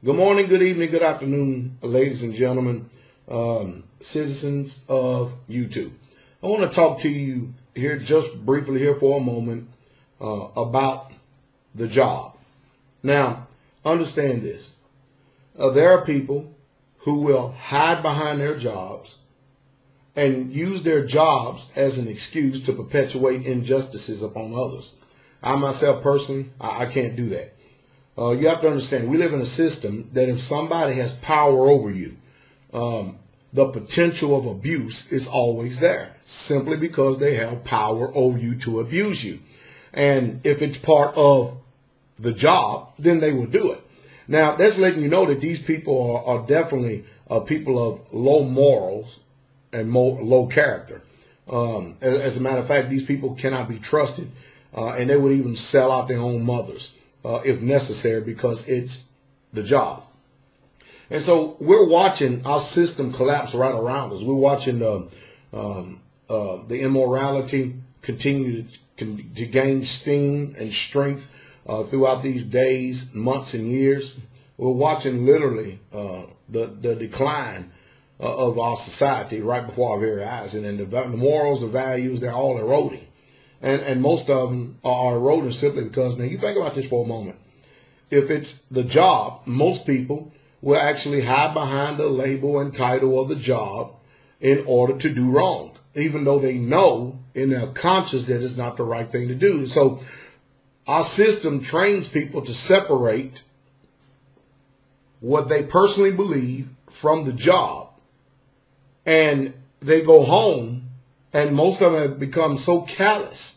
Good morning, good evening, good afternoon, ladies and gentlemen, citizens of YouTube. I want to talk to you here just briefly here for a moment about the job. Now, understand this. There are people who will hide behind their jobs and use their jobs as an excuse to perpetuate injustices upon others. I myself personally, I can't do that. You have to understand, we live in a system that if somebody has power over you, the potential of abuse is always there, simply because they have power over you to abuse you. And if it's part of the job, then they will do it. Now, that's letting you know that these people are definitely people of low morals and low character. As a matter of fact, these people cannot be trusted, and they would even sell out their own mothers if necessary, because it's the job. And so we're watching our system collapse right around us. We're watching the immorality continue to gain steam and strength throughout these days, months, and years. We're watching literally the decline of our society right before our very eyes. And then the morals, the values, they're all eroding. And most of them are eroding simply because, now you think about this for a moment. If it's the job, most people will actually hide behind the label and title of the job in order to do wrong, even though they know in their conscience that it's not the right thing to do. So our system trains people to separate what they personally believe from the job. And they go home, and most of them have become so callous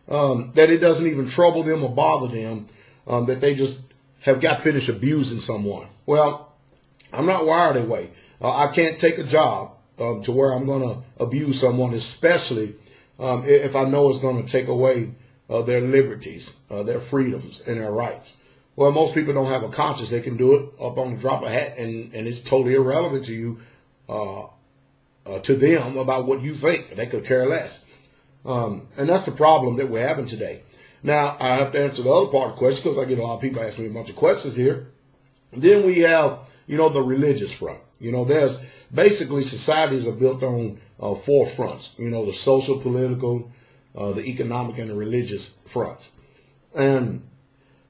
that it doesn't even trouble them or bother them, that they just have got finished abusing someone. Well, I'm not wired that way. I can't take a job to where I'm going to abuse someone, especially if I know it's going to take away their liberties, their freedoms, and their rights. Well, most people don't have a conscience. They can do it up on the drop of a hat, and it's totally irrelevant to you, to them, about what you think. They could care less. And that's the problem that we're having today. Now, I have to answer the other part of the question, because I get a lot of people asking me a bunch of questions here. And then we have, the religious front. There's basically, societies are built on 4 fronts, the social, political, the economic, and the religious fronts. And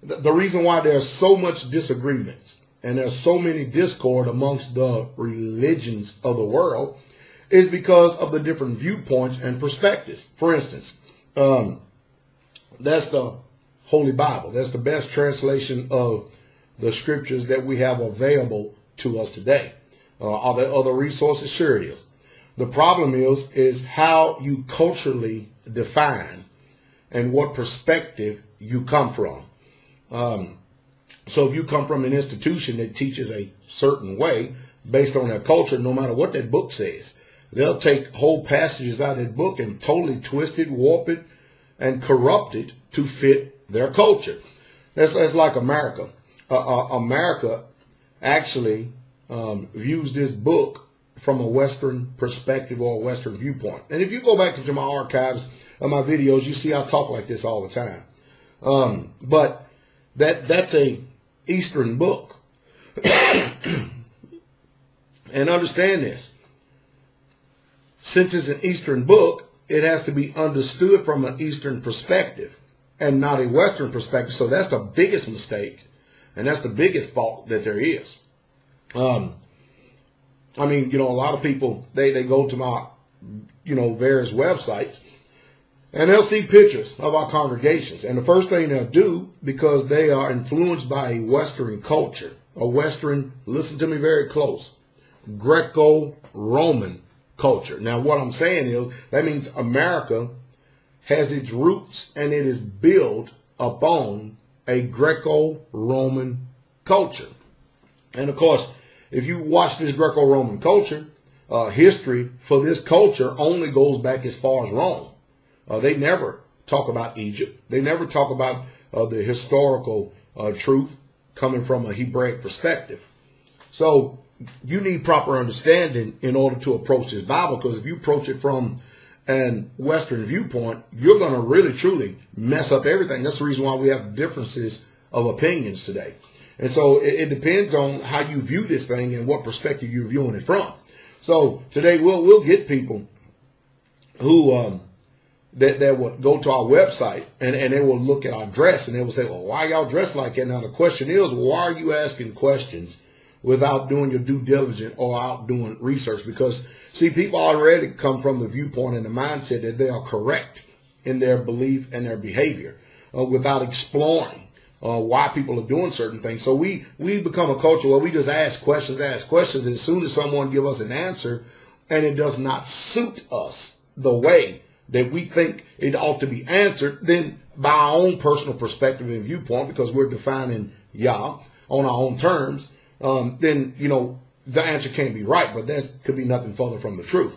the reason why there's so much disagreements and there's so many discord amongst the religions of the world is because of the different viewpoints and perspectives. For instance, that's the Holy Bible. That's the best translation of the scriptures that we have available to us today. Are there other resources? Sure it is. The problem is how you culturally define and what perspective you come from. So if you come from an institution that teaches a certain way based on their culture, no matter what that book says, they'll take whole passages out of that book and totally twist it, warp it, and corrupt it to fit their culture. That's like America. America actually views this book from a Western perspective or a Western viewpoint. And if you go back into my archives of my videos, you see I talk like this all the time. But that's a Eastern book. And understand this. Since it's an Eastern book, it has to be understood from an Eastern perspective and not a Western perspective. So that's the biggest mistake, and that's the biggest fault that there is. A lot of people, they go to my, various websites, and they'll see pictures of our congregations. And the first thing they'll do, because they are influenced by a Western culture, a Western, listen to me very close, Greco-Roman culture. Now, what I'm saying is that means America has its roots and it is built upon a Greco-Roman culture. And of course, if you watch this Greco-Roman culture, history for this culture only goes back as far as Rome. They never talk about Egypt. They never talk about the historical truth coming from a Hebraic perspective. So you need proper understanding in order to approach this Bible, because if you approach it from an Western viewpoint, you're going to really, truly mess up everything. That's the reason why we have differences of opinions today. And so it depends on how you view this thing and what perspective you're viewing it from. So today we'll get people who that would go to our website and they will look at our dress and they will say, well, why y'all dressed like that? Now the question is, why are you asking questions without doing your due diligence or out doing research? Because see, people already come from the viewpoint and the mindset that they are correct in their belief and their behavior without exploring why people are doing certain things. So we become a culture where we just ask questions. And as soon as someone gives us an answer and it does not suit us the way that we think it ought to be answered, then by our own personal perspective and viewpoint, because we're defining Yah on our own terms, then, you know, the answer can't be right, but that could be nothing further from the truth.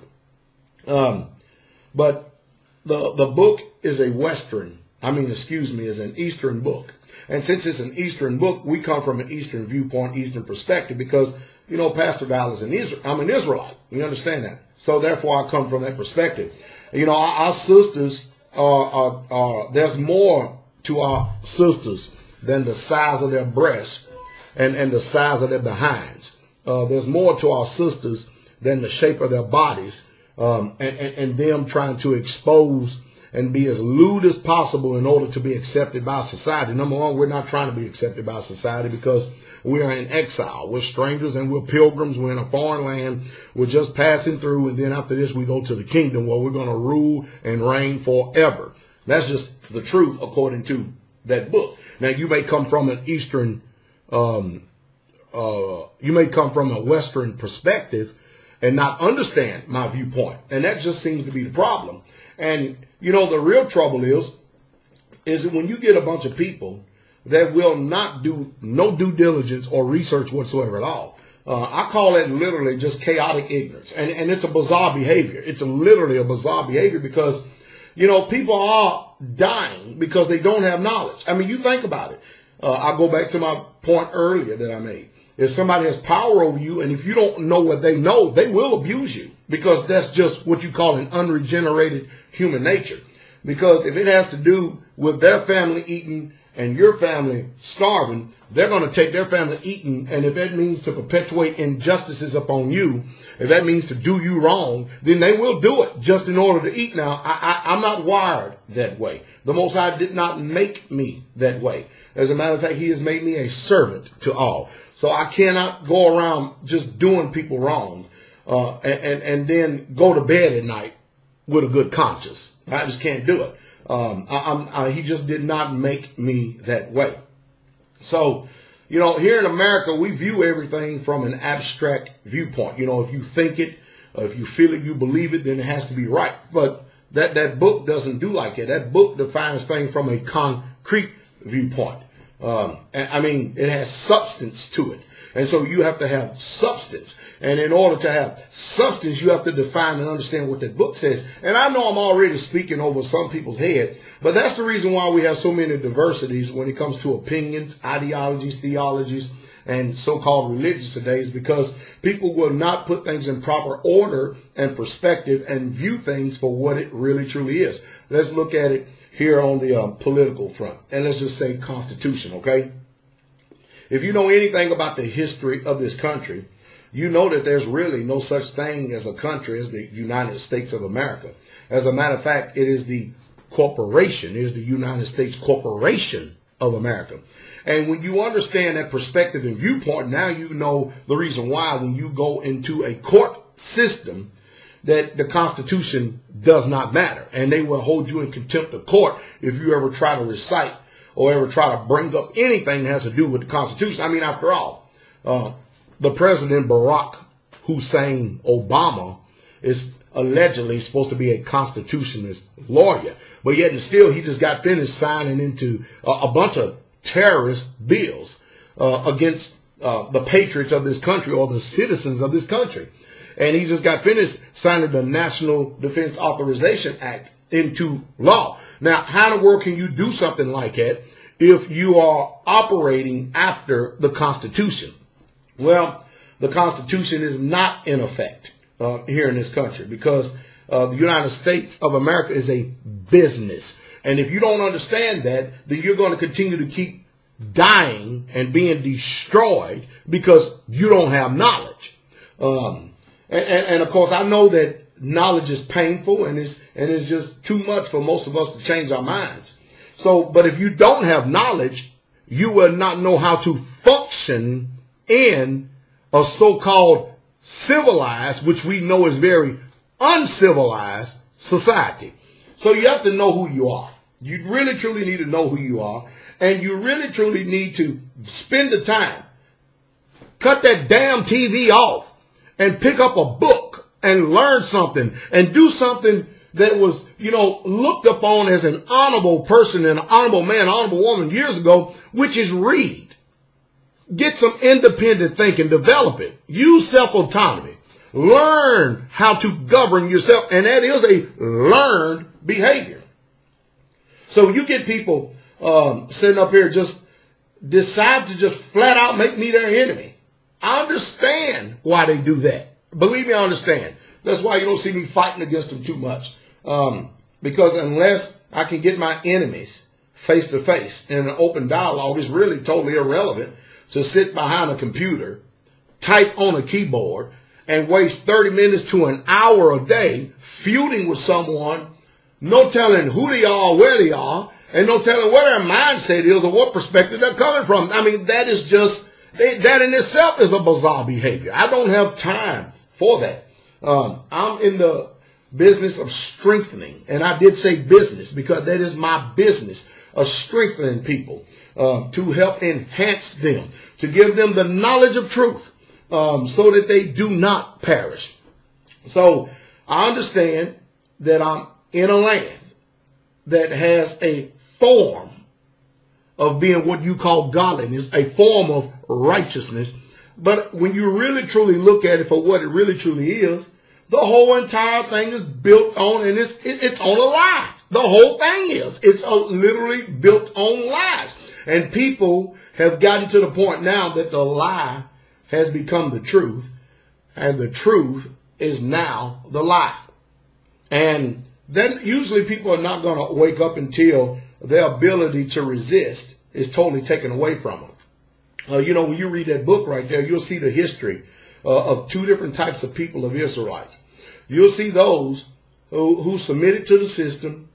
But the book is a is an Eastern book. And since it's an Eastern book, we come from an Eastern viewpoint, Eastern perspective, because, you know, Pastor Val is I'm an Israelite. You understand that? So therefore I come from that perspective. You know, our sisters there's more to our sisters than the size of their breasts and the size of their behinds. There's more to our sisters than the shape of their bodies, and them trying to expose and be as lewd as possible in order to be accepted by society. Number one, we're not trying to be accepted by society because we are in exile. We're strangers and we're pilgrims. We're in a foreign land. We're just passing through. And then after this, we go to the kingdom where we're going to rule and reign forever. That's just the truth according to that book. Now, you may come from an Eastern, you may come from a Western perspective and not understand my viewpoint. And that just seems to be the problem. And, you know, the real trouble is that when you get a bunch of people that will not do no due diligence or research whatsoever at all, I call it literally just chaotic ignorance. And it's a bizarre behavior. It's literally a bizarre behavior because, you know, people are dying because they don't have knowledge. I mean, you think about it. I'll go back to my point earlier that I made. If somebody has power over you and if you don't know what they know, they will abuse you because that's just what you call an unregenerated human nature. Because if it has to do with their family eating and your family starving, they're going to take their family eating. And if that means to perpetuate injustices upon you, if that means to do you wrong, then they will do it just in order to eat. Now, I'm not wired that way. The Most High did not make me that way. As a matter of fact, he has made me a servant to all. So I cannot go around just doing people wrong and then go to bed at night with a good conscience. I just can't do it. He just did not make me that way. So, you know, here in America, we view everything from an abstract viewpoint. You know, if you think it, if you feel it, you believe it, then it has to be right. But that book doesn't do like it. That book defines things from a concrete viewpoint. And I mean, it has substance to it. And so you have to have substance. And in order to have substance, you have to define and understand what that book says. And I know I'm already speaking over some people's head, but that's the reason why we have so many diversities when it comes to opinions, ideologies, theologies, and so-called religions today, is because people will not put things in proper order and perspective and view things for what it really truly is. Let's look at it here on the political front. And let's just say Constitution, okay? If you know anything about the history of this country, you know that there's really no such thing as a country as the United States of America. As a matter of fact, it is the corporation, it is the United States Corporation of America. And when you understand that perspective and viewpoint, now you know the reason why when you go into a court system that the Constitution does not matter. And they will hold you in contempt of court if you ever try to recite or ever try to bring up anything that has to do with the Constitution. I mean, after all, the President Barack Hussein Obama is allegedly supposed to be a constitutionalist lawyer. But yet and still, he just got finished signing into a bunch of terrorist bills against the patriots of this country or the citizens of this country. And he just got finished signing the National Defense Authorization Act into law. Now, how in the world can you do something like that if you are operating after the Constitution? Well, the Constitution is not in effect here in this country because the United States of America is a business. And if you don't understand that, then you're going to continue to keep dying and being destroyed because you don't have knowledge. And of course, I know that knowledge is painful and it's just too much for most of us to change our minds. So, but if you don't have knowledge, you will not know how to function in a so-called civilized, which we know is very uncivilized society. So you have to know who you are. You really truly need to know who you are. And you really truly need to spend the time, cut that damn TV off and pick up a book and learn something and do something that was, looked upon as an honorable person and an honorable man, honorable woman years ago, which is read. Get some independent thinking, develop it. Use self-autonomy. Learn how to govern yourself, and that is a learned behavior. So you get people sitting up here just decide to just flat out make me their enemy. I understand why they do that. Believe me, I understand. That's why you don't see me fighting against them too much. Because unless I can get my enemies face to face in an open dialogue, it's really totally irrelevant to sit behind a computer, type on a keyboard, and waste 30 minutes to an hour a day feuding with someone, no telling who they are, where they are, and no telling where their mindset is or what perspective they're coming from. I mean, that is just, that in itself is a bizarre behavior. I don't have time for that. I'm in the business of strengthening, and I did say business because that is my business, of strengthening people to help enhance them, to give them the knowledge of truth so that they do not perish. So I understand that I'm in a land that has a form of being what you call godliness, a form of righteousness. But when you really truly look at it for what it really truly is, the whole entire thing is built on, and it's on a lie. The whole thing is. It's literally built on lies. And people have gotten to the point now that the lie has become the truth, and the truth is now the lie. And then usually people are not going to wake up until their ability to resist is totally taken away from them. When you read that book right there, you'll see the history of two different types of people, of Israelites. You'll see those who submitted to the system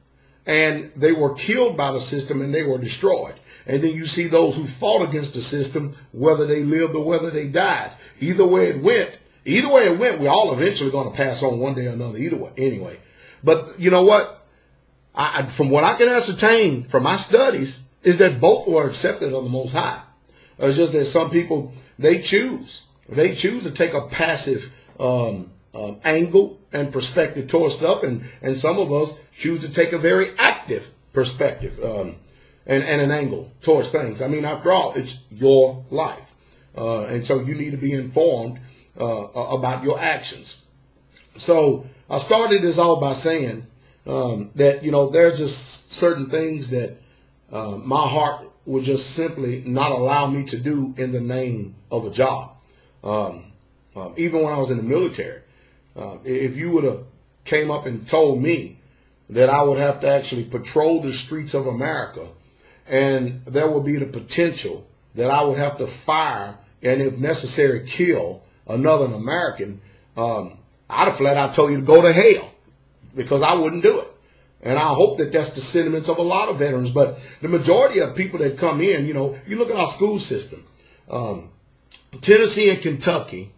and they were killed by the system and they were destroyed. And then you see those who fought against the system, whether they lived or whether they died. Either way it went, we're all eventually going to pass on one day or another, either way, anyway. But you know what? From what I can ascertain from my studies is that both were accepted of the Most High. It's just that some people, they choose to take a passive angle and perspective towards stuff, and some of us choose to take a very active perspective and an angle towards things. I mean, after all, it's your life, and so you need to be informed about your actions. So I started this all by saying that there's just certain things that my heart would just simply not allow me to do in the name of a job. Even when I was in the military, if you would have came up and told me that I would have to actually patrol the streets of America and there would be the potential that I would have to fire and, if necessary, kill another American, I'd have flat out told you to go to hell, because I wouldn't do it. And I hope that that's the sentiments of a lot of veterans. But the majority of people that come in, you look at our school system, Tennessee and Kentucky.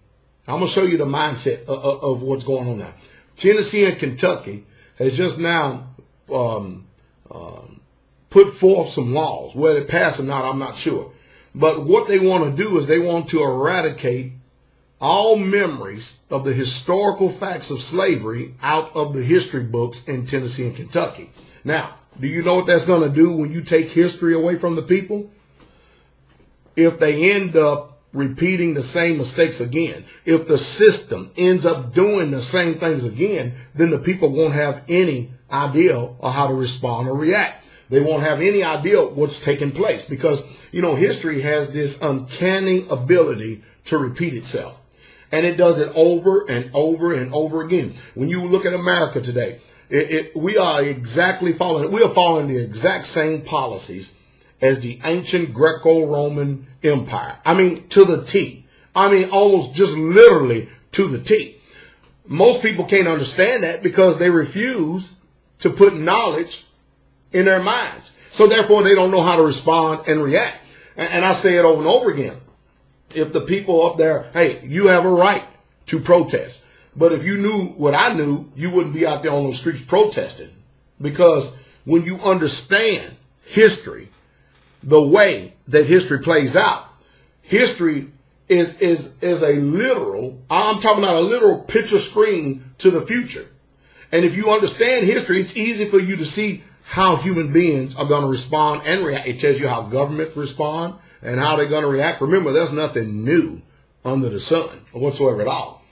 I'm going to show you the mindset of what's going on now. Tennessee and Kentucky has just now put forth some laws. Whether it passed or not, I'm not sure. But what they want to do is they want to eradicate all memories of the historical facts of slavery out of the history books in Tennessee and Kentucky. Now, do you know what that's going to do when you take history away from the people? If they end up repeating the same mistakes again, if the system ends up doing the same things again, then the people won't have any idea of how to respond or react. They won't have any idea what's taking place, because, history has this uncanny ability to repeat itself. And it does it over and over and over again. When you look at America today, we are following the exact same policies as the ancient Greco-Roman Empire. I mean, to the T. I mean, almost just literally to the T. Most people can't understand that because they refuse to put knowledge in their minds. So therefore, they don't know how to respond and react. And I say it over and over again. If the people up there, hey, you have a right to protest. But if you knew what I knew, you wouldn't be out there on those streets protesting. Because when you understand history, the way that history plays out, history is a literal, I'm talking about a literal picture screen to the future. And if you understand history, it's easy for you to see how human beings are going to respond and react. It tells you how governments respond and how they're going to react. Remember, there's nothing new under the sun whatsoever at all.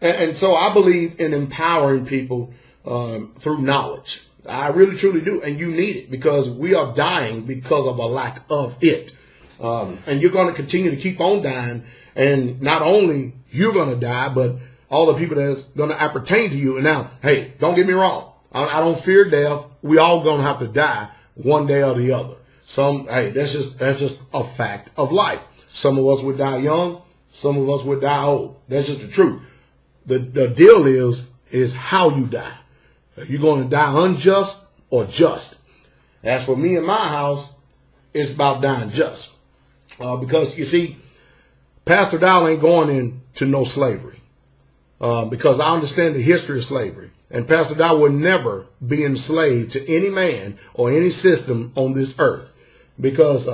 And so I believe in empowering people through knowledge. I really, truly do. And you need it because we are dying because of a lack of it. And you're going to continue to keep on dying. And not only you're going to die, but all the people that's going to appertain to you. And now, hey, don't get me wrong. I don't fear death. We all going to have to die one day or the other. Hey, that's just a fact of life. Some of us would die young. Some of us would die old. That's just the truth. The deal is how you die. Are you going to die unjust or just? As for me and my house, it's about dying just. Because you see, Pastor Dow ain't going into no slavery. Because I understand the history of slavery. And Pastor Dow will never be enslaved to any man or any system on this earth. Because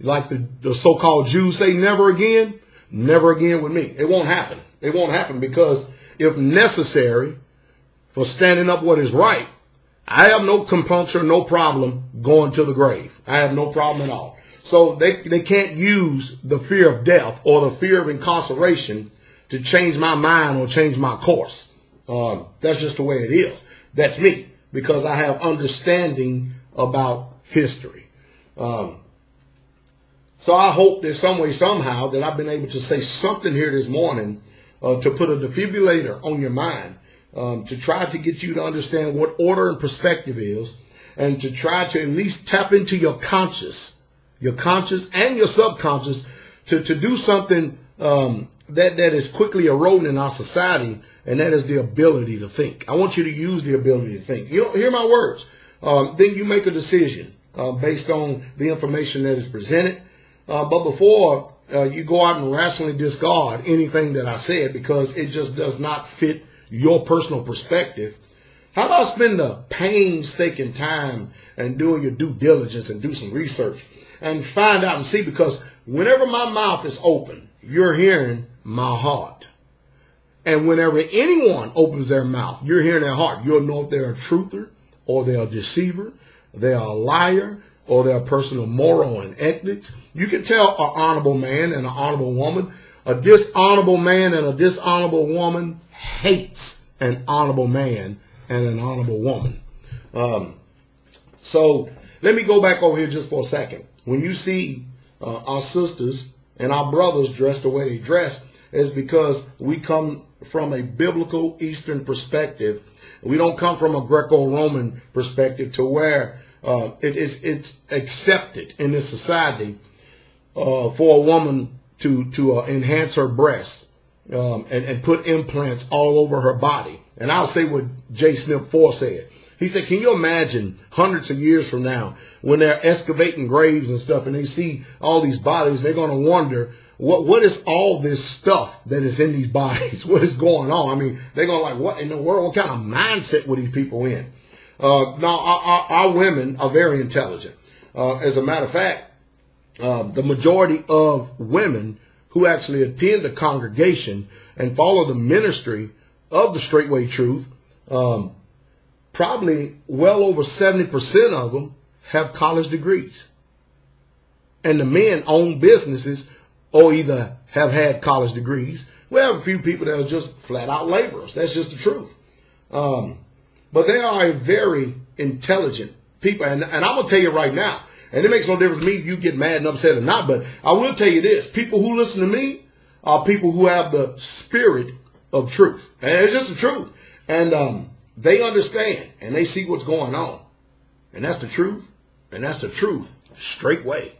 like the so-called Jews say, never again with me. It won't happen. It won't happen because if necessary for standing up what is right, I have no compunction, no problem going to the grave. I have no problem at all. So they can't use the fear of death or the fear of incarceration to change my mind or change my course. That's just the way it is. That's me because I have understanding about history. So I hope that some way, somehow, that I've been able to say something here this morning to put a defibrillator on your mind, to try to get you to understand what order and perspective is, and to try to at least tap into your conscious and your subconscious to do something that is quickly eroding in our society, and that is the ability to think. I want you to use the ability to think. You don't hear my words. Then you make a decision based on the information that is presented. But before you go out and rationally discard anything that I said because it just does not fit your personal perspective, how about spend the painstaking time and doing your due diligence and do some research and find out and see? Because whenever my mouth is open, you're hearing my heart. And whenever anyone opens their mouth, you're hearing their heart. You'll know if they're a truther or they're a deceiver, they're a liar, or they're a person of moral and ethics. You can tell an honorable man and an honorable woman. A dishonorable man and a dishonorable woman hates an honorable man and an honorable woman. So let me go back over here just for a second. When you see our sisters and our brothers dressed the way they dress, it's because we come from a biblical Eastern perspective. We don't come from a Greco-Roman perspective to where it's accepted in this society for a woman to enhance her breasts and put implants all over her body. And I'll say what J. Smith 4 said. He said, can you imagine hundreds of years from now when they're excavating graves and stuff and they see all these bodies, they're going to wonder, what is all this stuff that is in these bodies? What is going on? I mean, they're going to like, what in the world? What kind of mindset were these people in? Now, our women are very intelligent. As a matter of fact, the majority of women who actually attend the congregation and follow the ministry of the Straightway Truth, probably well over 70% of them have college degrees. And the men own businesses or either have had college degrees. We have a few people that are just flat out laborers. That's just the truth. But they are a very intelligent people. And I'm going to tell you right now, and it makes no difference to me if you get mad and upset or not, but I will tell you this. People who listen to me are people who have the spirit of truth. And it's just the truth. And they understand and they see what's going on. And that's the truth. and that's the truth, straightway.